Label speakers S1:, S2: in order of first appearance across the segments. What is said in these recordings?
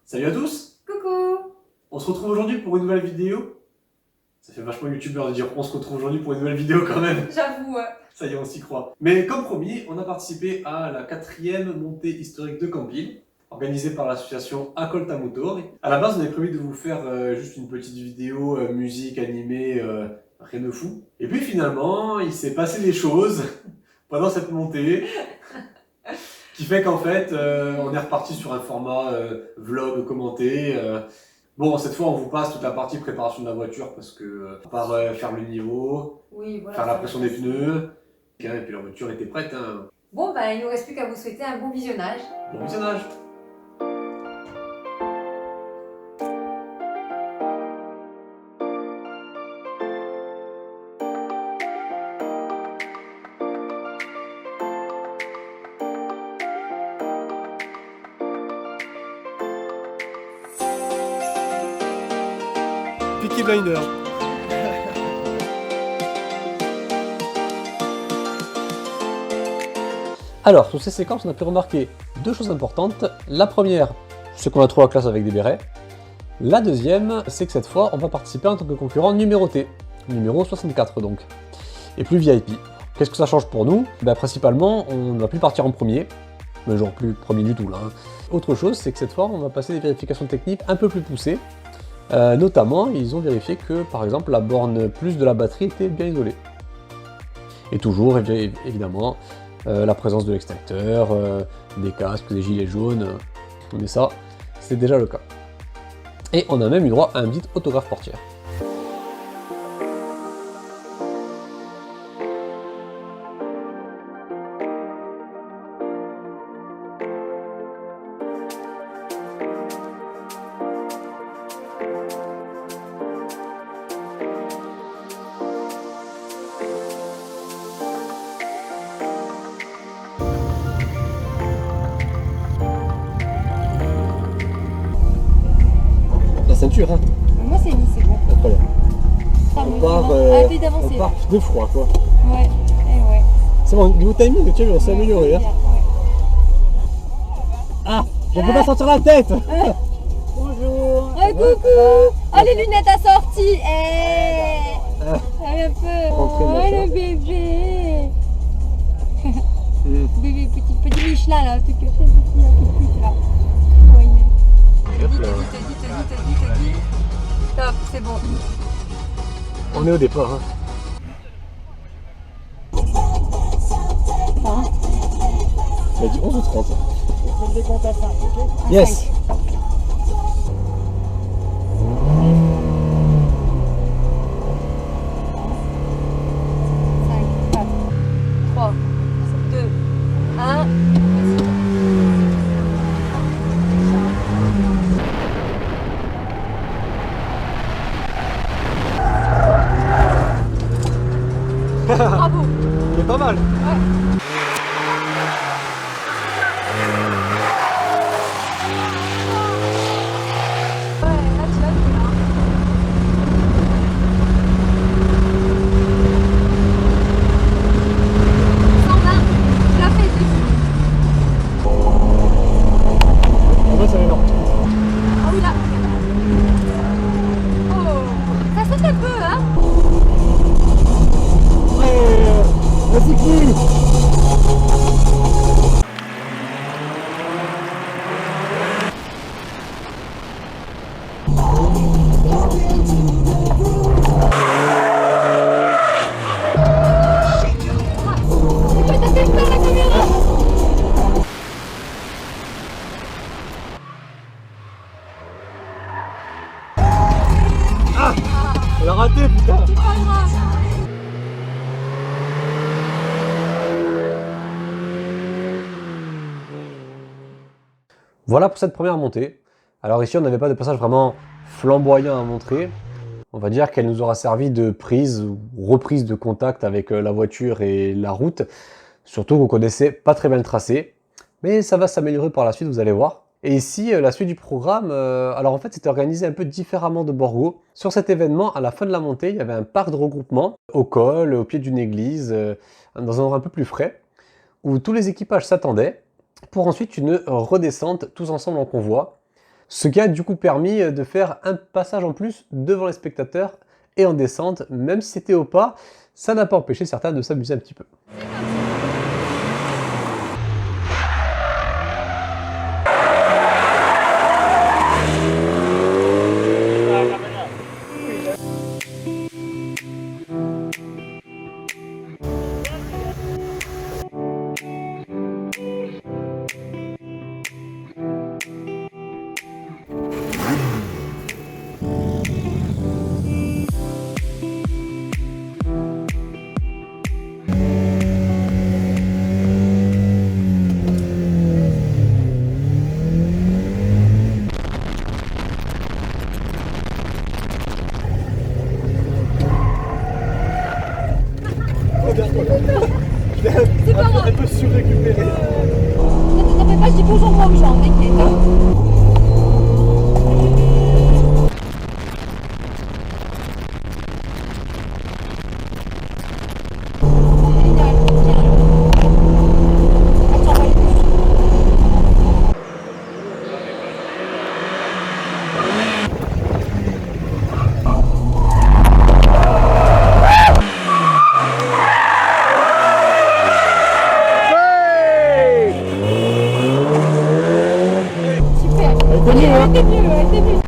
S1: Salut à tous.
S2: Coucou.
S1: On se retrouve aujourd'hui pour une nouvelle vidéo. Ça fait vachement youtubeur de dire on se retrouve aujourd'hui pour une nouvelle vidéo quand même.
S2: J'avoue.
S1: Ça y est, on s'y croit. Mais comme promis, on a participé à la 4e montée historique de Campil, organisée par l'association Acolta Motor. À la base, on avait prévu de vous faire juste une petite vidéo musique animée, rien de fou. Et puis finalement, il s'est passé des choses pendant cette montée qui fait qu'en fait, on est reparti sur un format vlog commenté. Bon, cette fois, on vous passe toute la partie préparation de la voiture parce que, à part faire le niveau,
S2: Oui, voilà,
S1: faire la pression des pneus, et puis la voiture était prête. Hein.
S2: Bon, bah, il ne nous reste plus qu'à vous souhaiter un bon visionnage.
S1: Bon visionnage.
S3: Peaky Blinder.
S4: Alors, sur ces séquences, on a pu remarquer deux choses importantes. La première, c'est qu'on a trop la classe avec des bérets. La deuxième, c'est que cette fois, on va participer en tant que concurrent numéroté, numéro 64 donc, et plus VIP. Qu'est-ce que ça change pour nous? Principalement, on ne va plus partir en premier, mais genre plus premier du tout là. Autre chose, c'est que cette fois, on va passer des vérifications techniques un peu plus poussées. Notamment, ils ont vérifié que, par exemple, la borne plus de la batterie était bien isolée. Et toujours, évidemment, la présence de l'extincteur, des casques, des gilets jaunes, mais ça, c'est déjà le cas. Et on a même eu droit à un petit autographe portière. La ceinture, hein.
S2: Moi, c'est mis, c'est bon.
S4: Incroyable.
S2: On
S4: part,
S2: arrêtez
S4: on
S2: d'avancer.
S4: part de froid, quoi.
S2: Ouais, et ouais.
S4: C'est bon, niveau timing, tu vois, on s'est amélioré. Hein.
S2: Bien, ouais.
S4: Ah, je peux pas sortir la tête.
S2: Bonjour. Coucou. Oh, les lunettes assorties. Un peu.
S4: Rentrez,
S2: Oh,
S4: machin.
S2: le bébé. Bébé, petit Michelin, là. Tout petit, tout petit, là. Ouais, te dis. Top, c'est bon.
S4: On est au départ. Hein. Il a dit 11 ou 30.
S3: Je le décompte à 5, ok?
S4: Yes.
S2: Cinq, 4, 3, 2, 1. Bravo.
S4: Il est pas mal.
S2: Ouais, là tu vas bien. 120, tu l'as fait,
S4: En vrai, ça va énorme.
S2: Ah oui, là. Oh, ça saute un peu, hein.
S4: Vas-y, plus.
S2: T'as fait peur la caméra.
S4: On l'a raté, putain.
S2: C'est pas grave.
S4: Voilà pour cette première montée. Alors ici, on n'avait pas de passage vraiment flamboyant à montrer. On va dire qu'elle nous aura servi de prise ou reprise de contact avec la voiture et la route. Surtout qu'on connaissait pas très bien le tracé. Mais ça va s'améliorer par la suite, vous allez voir. Et ici, la suite du programme, alors en fait, c'était organisé un peu différemment de Borgo. Sur cet événement, à la fin de la montée, il y avait un parc de regroupement au col, au pied d'une église, dans un endroit un peu plus frais, où tous les équipages s'attendaient pour ensuite une redescente tous ensemble en convoi. Ce qui a du coup permis de faire un passage en plus devant les spectateurs et en descente, même si c'était au pas, ça n'a pas empêché certains de s'amuser un petit peu.
S2: C'est pas grave.
S3: Un peu surrécupéré.
S2: T'en fais pas, je dis bonjour moi aux gens, t'inquiète. Génial, tiens. Attends, on va aller plus. Super. Elle était mieux, elle était mieux.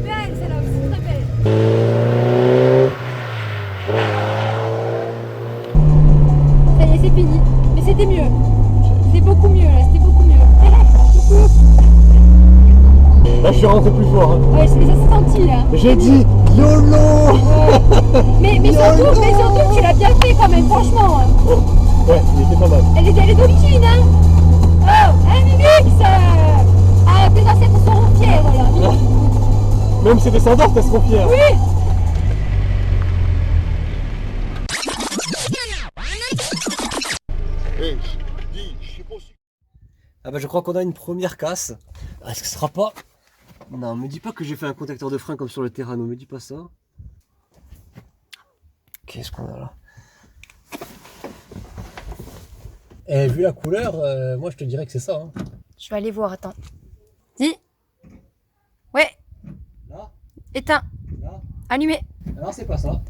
S2: Belle, celle-là aussi, très belle. Ça y est, c'est fini. Mais c'était mieux. C'était beaucoup mieux, là, c'était beaucoup mieux.
S3: Là, je suis rentré plus fort. Hein.
S2: Ouais, ça s'est senti, là.
S3: J'ai dit YOLO.
S2: Mais surtout, tu l'as bien fait quand même, franchement.
S3: Ouais, il était pas mal.
S2: Elle est d'origine, hein. Oh, un mix. Ah, tes ancêtres seront fiers, voilà.
S3: Même ses descendants, elles seront fiers.
S2: Oui.
S4: Ah bah je crois qu'on a une première casse. Est-ce que ce sera pas... Non, me dis pas que j'ai fait un contacteur de frein comme sur le Terrano, me dis pas ça. Qu'est-ce qu'on a là? Et vu la couleur, moi je te dirais que c'est ça. Hein.
S2: Je vais aller voir, attends. Dis. Ouais.
S4: Là,
S2: Éteins.
S4: là.
S2: Allumé.
S4: Alors c'est pas ça.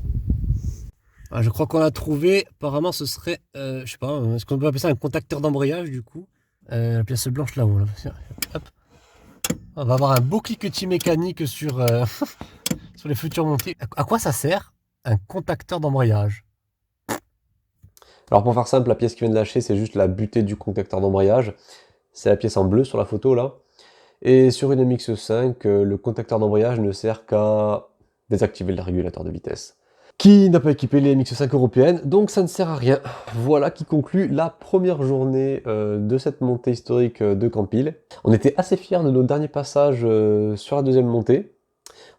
S4: Ah, je crois qu'on a trouvé, apparemment ce serait, je sais pas, est-ce qu'on peut appeler ça un contacteur d'embrayage du coup? La pièce blanche là-haut. Là. Hop. On va avoir un beau cliquetis mécanique sur, sur les futures montées. À quoi ça sert un contacteur d'embrayage? Alors pour faire simple, la pièce qui vient de lâcher, c'est juste la butée du contacteur d'embrayage. C'est la pièce en bleu sur la photo là. Et sur une MX-5, le contacteur d'embrayage ne sert qu'à désactiver le régulateur de vitesse. Qui n'a pas équipé les MX-5 européennes, donc ça ne sert à rien. Voilà qui conclut la première journée de cette montée historique de Campil. On était assez fiers de nos derniers passages sur la deuxième montée.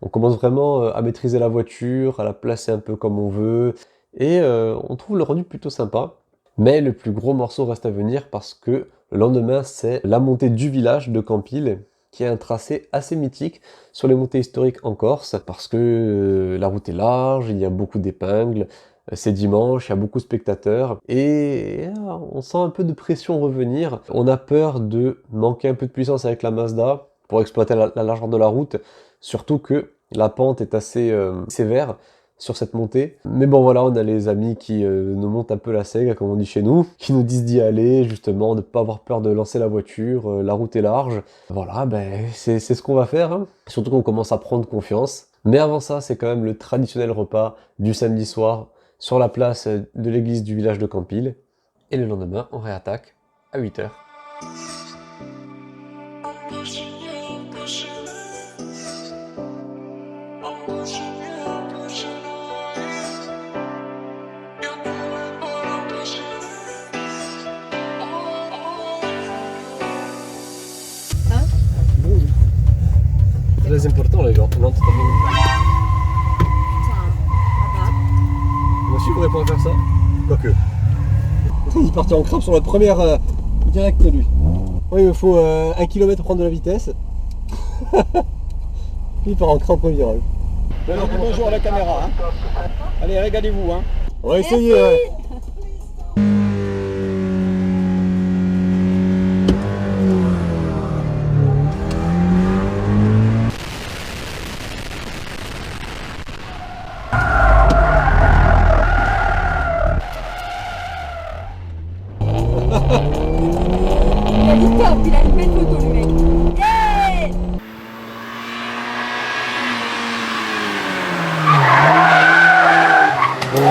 S4: On commence vraiment à maîtriser la voiture, à la placer un peu comme on veut, et on trouve le rendu plutôt sympa. Mais le plus gros morceau reste à venir parce que le lendemain, c'est la montée du village de Campil, qui est un tracé assez mythique sur les montées historiques en Corse, parce que la route est large, il y a beaucoup d'épingles, c'est dimanche, il y a beaucoup de spectateurs, et on sent un peu de pression revenir. On a peur de manquer un peu de puissance avec la Mazda pour exploiter la largeur de la route, surtout que la pente est assez sévère sur cette montée. Mais bon voilà, on a les amis qui nous montent un peu la sègue, comme on dit chez nous, qui nous disent d'y aller, justement, de ne pas avoir peur de lancer la voiture, la route est large. Voilà, ben c'est ce qu'on va faire, hein. Surtout qu'on commence à prendre confiance. Mais avant ça, c'est quand même le traditionnel repas du samedi soir sur la place de l'église du village de Campil. Et le lendemain, on réattaque à 8 h. Très important les gens. Non, c'est pas bon. Moi aussi, je pourrais pas faire ça. Quoique. Il est parti en crampe sur la première direct lui. Oui, il me faut 1 km pour prendre de la vitesse.
S3: Puis par rentrer en premier virage.
S5: Bonjour à la caméra. Hein. Allez, régalez-vous. Hein.
S3: On va essayer. Ouais.
S2: Il a du top, il a une belle photo le mec. Yeah. Ouais.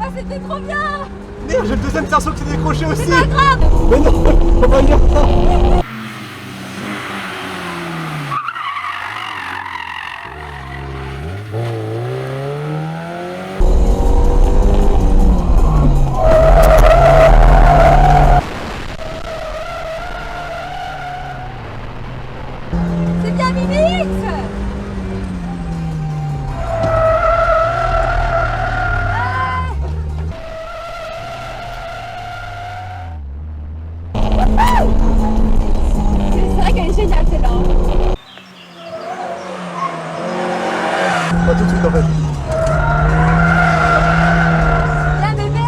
S2: Ah, c'était trop bien.
S3: Merde, j'ai le deuxième cerceau qui s'est décroché aussi.
S2: C'est pas grave.
S3: Mais non, faut pas dire ça.
S2: C'est bien Mimix. C'est vrai qu'elle est géniale celle-là.
S3: Pas tout de suite en fait.
S2: Viens bébé.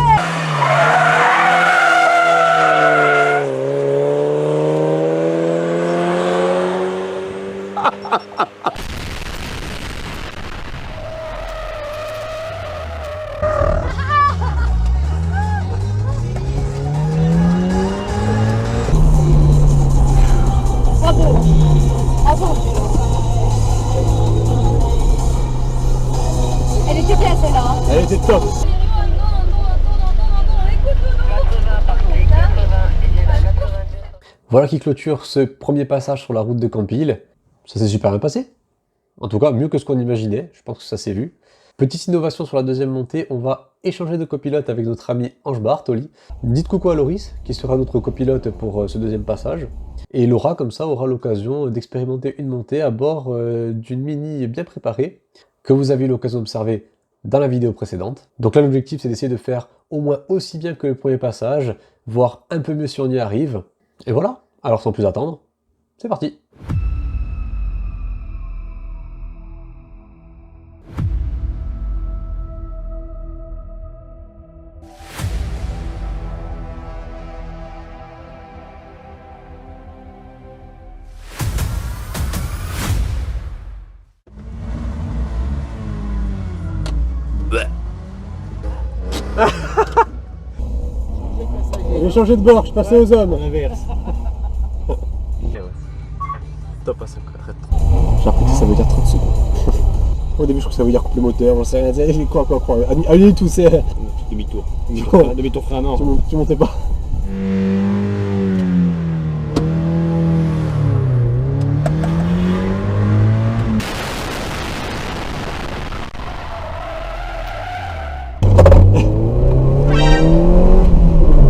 S2: Bravo. Bravo. Elle était bien celle-là. Hein.
S3: Elle était top.
S4: Voilà qui clôture ce premier passage sur la route de Campil. Ça s'est super bien passé. En tout cas, mieux que ce qu'on imaginait. Je pense que ça s'est vu. Petite innovation sur la deuxième montée, on va échanger de copilote avec notre ami Ange Bartoli. Dites coucou à Loris, qui sera notre copilote pour ce deuxième passage. Et Laura, comme ça, aura l'occasion d'expérimenter une montée à bord d'une Mini bien préparée, que vous avez eu l'occasion d'observer dans la vidéo précédente. Donc là, l'objectif, c'est d'essayer de faire au moins aussi bien que le premier passage, voire un peu mieux si on y arrive. Et voilà, alors sans plus attendre, c'est parti.
S3: J'ai changé de bord, je suis passé aux hommes.
S5: L'inverse.
S3: Top à 5 J'ai appris que ça veut dire 30 secondes. Au début, je crois que ça veut dire couper le moteur, j'en sais rien. C'est quoi. Allez, tout, c'est.
S5: Demi-tour.
S3: Oh.
S5: Demi-tour frein à main.
S3: Tu montais pas.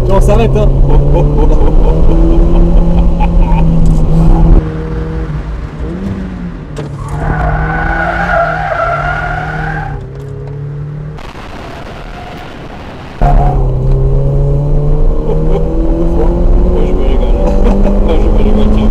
S3: On s'arrête, hein.
S5: Moi, je me régale. Moi, je me régale, tiens.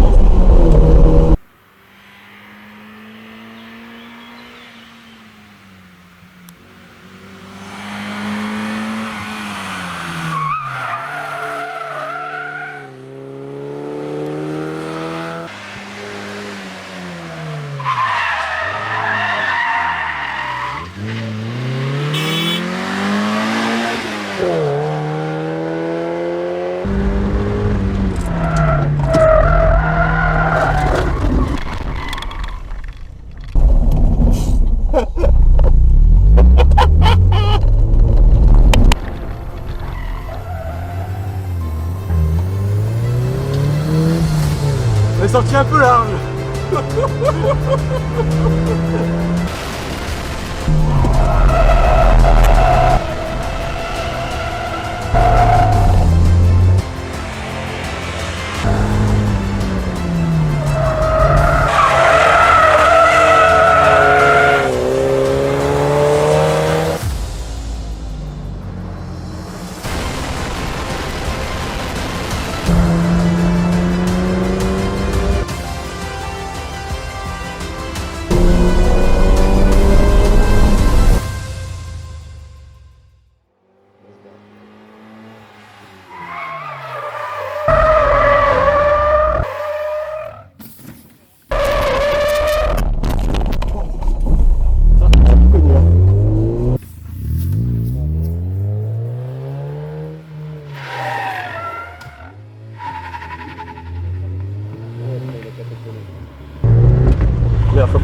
S3: On est sorti un peu large.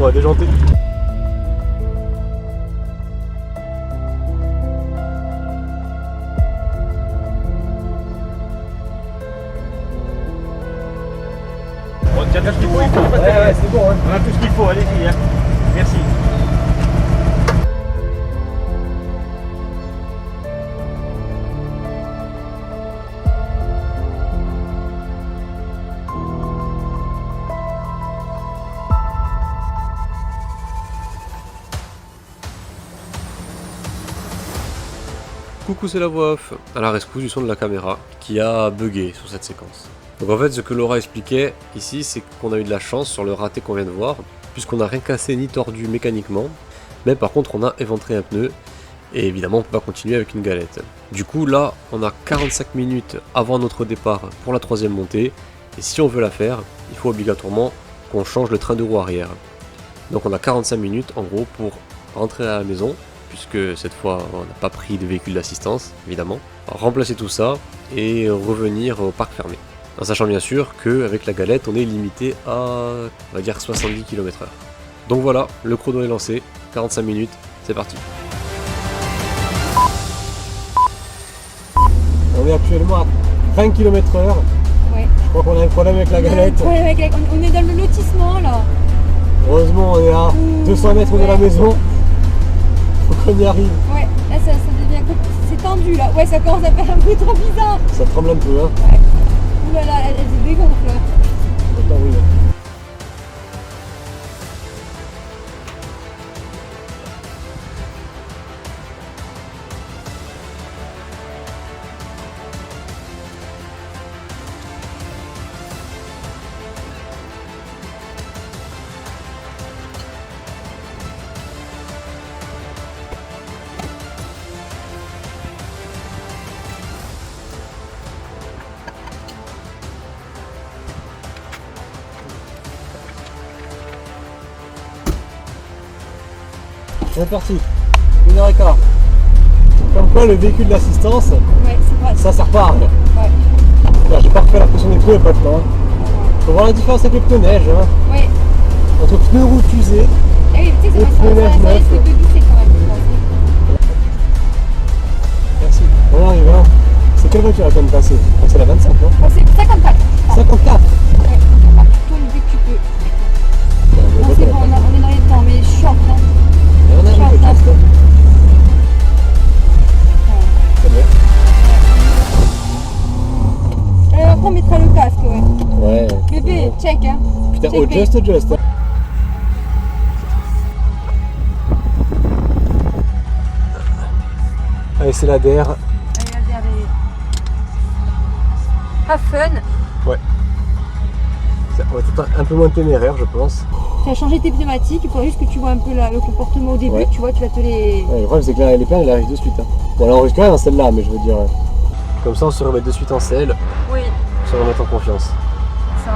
S3: Ouais, déjanté.
S5: On tient tout ce qu'il faut, ouais, c'est bon. On a tout ce qu'il faut, allez-y. Hein. Merci.
S4: Coucou, c'est la voix off, à la rescousse du son de la caméra qui a bugué sur cette séquence. Donc en fait, ce que Laura expliquait ici, c'est qu'on a eu de la chance sur le raté qu'on vient de voir, puisqu'on n'a rien cassé ni tordu mécaniquement, mais par contre on a éventré un pneu, et évidemment on peut pas continuer avec une galette. Du coup là, on a 45 minutes avant notre départ pour la troisième montée, et si on veut la faire, il faut obligatoirement qu'on change le train de roue arrière. Donc on a 45 minutes en gros pour rentrer à la maison, puisque cette fois on n'a pas pris de véhicule d'assistance, évidemment, remplacer tout ça et revenir au parc fermé. En sachant bien sûr qu'avec la galette on est limité à, on va dire, 70 km/h. Donc voilà, le chrono est lancé, 45 minutes, c'est parti.
S3: On est actuellement à 20 km/h.
S2: Ouais.
S3: Je crois qu'on a un problème avec la galette.
S2: Ouais, on est dans le lotissement là.
S3: Heureusement, on est à 200 mètres de la maison. Faut qu'on y arrive.
S2: Ouais, là ça devient c'est tendu là. Ouais, ça commence à faire un peu trop bizarre.
S3: Ça tremble un peu, hein.
S2: Ouais. Ouh là là, elle se dégonfle.
S3: Attends, oui. C'est parti, 1h15. Comme quoi le véhicule d'assistance,
S2: Ouais, c'est vrai.
S3: ça sert pas à rien.
S2: Ouais.
S3: Là, j'ai pas refait la pression des pneus, pas le temps. Hein. Faut voir la différence avec le pneu neige. Hein.
S2: Ouais.
S3: Entre pneus route usés.
S2: Ah oui, tu sais que
S3: Et
S2: ça
S3: pneus neige
S2: risque de
S3: neuf.
S2: glisser quand même, je pense.
S3: Merci. On arrive, hein. C'est quelle voiture elle vient de passer? C'est la 25, non?
S2: Bon, c'est 54.
S3: 54.
S2: Ouais, tu tournes dès que tu peux. Non, c'est bon, on est dans les temps, mais short. Hein.
S3: On arrive,
S2: Short,
S3: le
S2: hein.
S3: test. C'est bien.
S2: Après, on mettra le casque, ouais.
S3: Ouais.
S2: Bébé, check, hein.
S3: Putain,
S2: check,
S3: oh,
S2: babe.
S3: just. Hein. Allez, c'est la DR.
S2: Allez, allez. Have fun.
S3: Ça va être un peu moins téméraire, je pense.
S2: Tu as changé tes pneumatiques, il faudrait juste que tu vois un peu le comportement au début,
S3: Ouais.
S2: tu vois, tu vas te les...
S3: Ouais, le problème, c'est que là, les perles, elles arrivent de suite. Hein. Bon, là, on risque rien dans celle-là, mais je veux dire. Comme ça, on se remet de suite en selle,
S2: Oui,
S3: on se remettre en confiance.
S2: ça.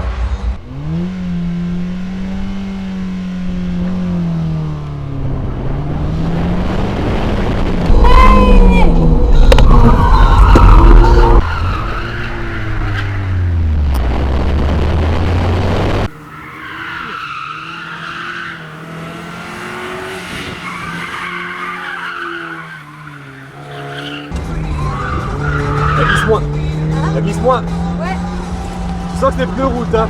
S3: La glisse moins. La glisse moins.
S2: Ouais.
S3: Tu sens que les pneus route, hein.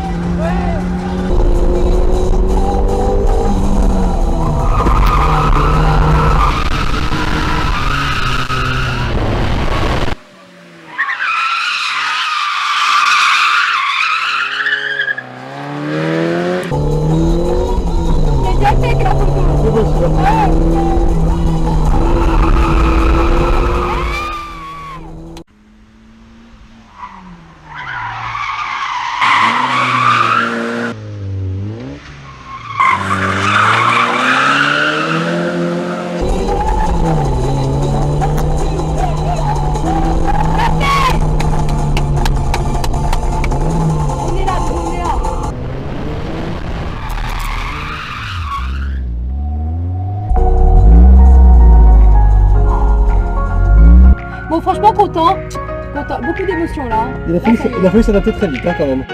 S2: J'ai déjà fait que la photo.
S3: C'est beau, celui-là.
S2: On est là, on est là. Bon, franchement, content. Content. Beaucoup d'émotions là.
S3: Il a
S2: Là, ça y est.
S3: fallu s'adapter très vite, hein, quand même.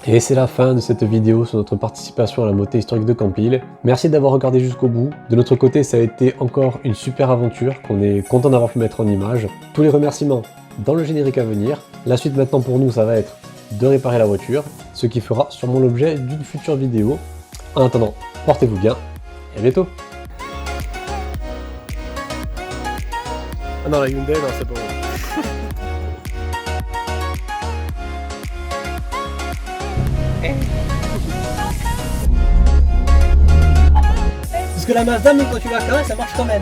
S4: Et c'est la fin de cette vidéo sur notre participation à la montée historique de Campil. Merci d'avoir regardé jusqu'au bout. De notre côté, ça a été encore une super aventure qu'on est content d'avoir pu mettre en image. Tous les remerciements dans le générique à venir. La suite maintenant pour nous, ça va être de réparer la voiture, ce qui fera sûrement l'objet d'une future vidéo. En attendant, portez-vous bien et à bientôt.
S3: Ah non, la Hyundai, non, c'est pas bon.
S6: Parce que la Mazda, même quand tu la caresses, ça marche quand même.